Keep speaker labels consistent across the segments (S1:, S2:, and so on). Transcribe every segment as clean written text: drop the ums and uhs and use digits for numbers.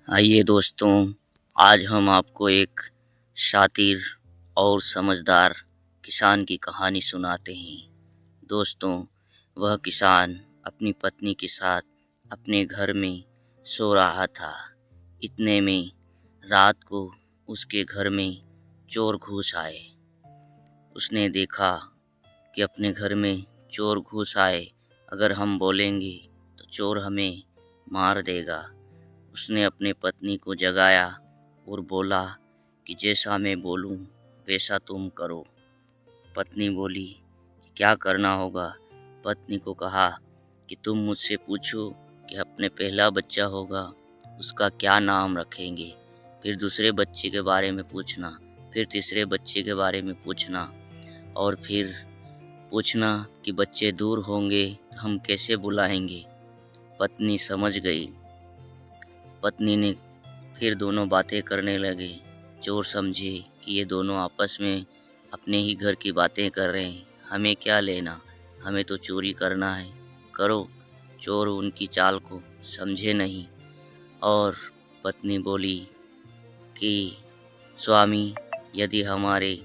S1: आइए दोस्तों, आज हम आपको एक शातिर और समझदार किसान की कहानी सुनाते हैं। दोस्तों, वह किसान अपनी पत्नी के साथ अपने घर में सो रहा था। इतने में रात को उसके घर में चोर घुस आए। उसने देखा कि अपने घर में चोर घुस आए, अगर हम बोलेंगे तो चोर हमें मार देगा। उसने अपने पत्नी को जगाया और बोला कि जैसा मैं बोलूं वैसा तुम करो। पत्नी बोली कि क्या करना होगा। पत्नी को कहा कि तुम मुझसे पूछो कि अपने पहला बच्चा होगा उसका क्या नाम रखेंगे, फिर दूसरे बच्चे के बारे में पूछना, फिर तीसरे बच्चे के बारे में पूछना, और फिर पूछना कि बच्चे दूर होंगे तो हम कैसे बुलाएंगे। पत्नी समझ गई। पत्नी ने फिर दोनों बातें करने लगे। चोर समझे कि ये दोनों आपस में अपने ही घर की बातें कर रहे हैं, हमें क्या लेना, हमें तो चोरी करना है, करो। चोर उनकी चाल को समझे नहीं और पत्नी बोली कि स्वामी, यदि हमारे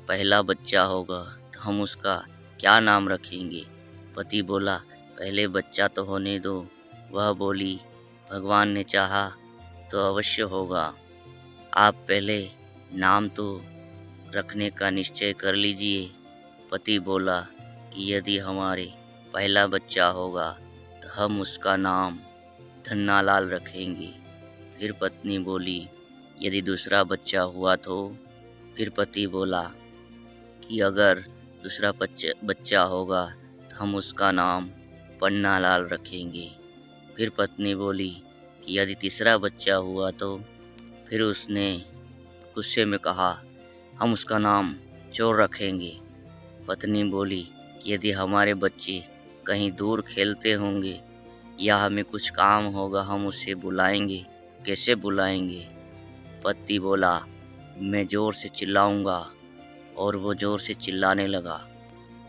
S1: पहला बच्चा होगा तो हम उसका क्या नाम रखेंगे। पति बोला पहले बच्चा तो होने दो। वह बोली भगवान ने चाहा तो अवश्य होगा, आप पहले नाम तो रखने का निश्चय कर लीजिए। पति बोला कि यदि हमारे पहला बच्चा होगा तो हम उसका नाम धन्नालाल रखेंगे। फिर पत्नी बोली यदि दूसरा बच्चा हुआ तो। फिर पति बोला कि अगर दूसरा बच्चा होगा तो हम उसका नाम पन्नालाल रखेंगे। फिर पत्नी बोली कि यदि तीसरा बच्चा हुआ तो। फिर उसने गुस्से में कहा हम उसका नाम चोर रखेंगे। पत्नी बोली कि यदि हमारे बच्चे कहीं दूर खेलते होंगे या हमें कुछ काम होगा हम उससे बुलाएंगे, कैसे बुलाएंगे। पति बोला मैं ज़ोर से चिल्लाऊंगा, और वो ज़ोर से चिल्लाने लगा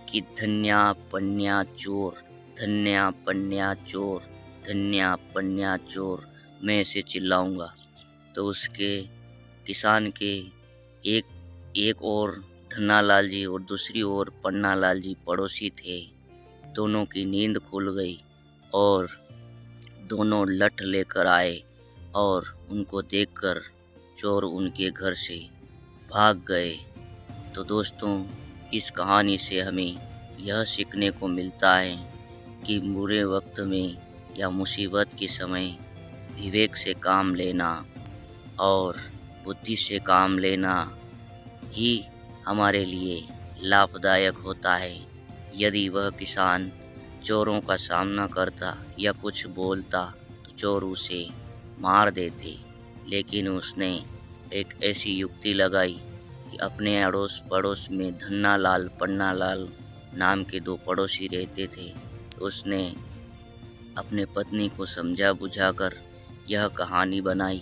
S1: कि धन्या पन्या चोर, धन्या पन्या चोर, धन्या पन्या चोर, मैं ऐसे चिल्लाऊंगा। तो उसके किसान के एक और धन्नालाल जी और दूसरी ओर पन्नालाल जी पड़ोसी थे। दोनों की नींद खुल गई और दोनों लठ लेकर आए और उनको देखकर चोर उनके घर से भाग गए। तो दोस्तों, इस कहानी से हमें यह सीखने को मिलता है कि बुरे वक्त में या मुसीबत के समय विवेक से काम लेना और बुद्धि से काम लेना ही हमारे लिए लाभदायक होता है। यदि वह किसान चोरों का सामना करता या कुछ बोलता तो चोर उसे मार देते, लेकिन उसने एक ऐसी युक्ति लगाई कि अपने अड़ोस पड़ोस में धन्नालाल पन्नालाल नाम के दो पड़ोसी रहते थे। उसने अपने पत्नी को समझा बुझाकर यह कहानी बनाई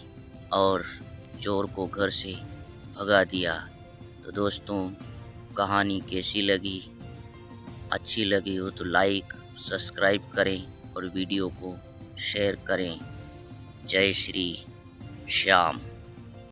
S1: और चोर को घर से भगा दिया। तो दोस्तों, कहानी कैसी लगी? अच्छी लगी हो तो लाइक सब्सक्राइब करें और वीडियो को शेयर करें। जय श्री श्याम।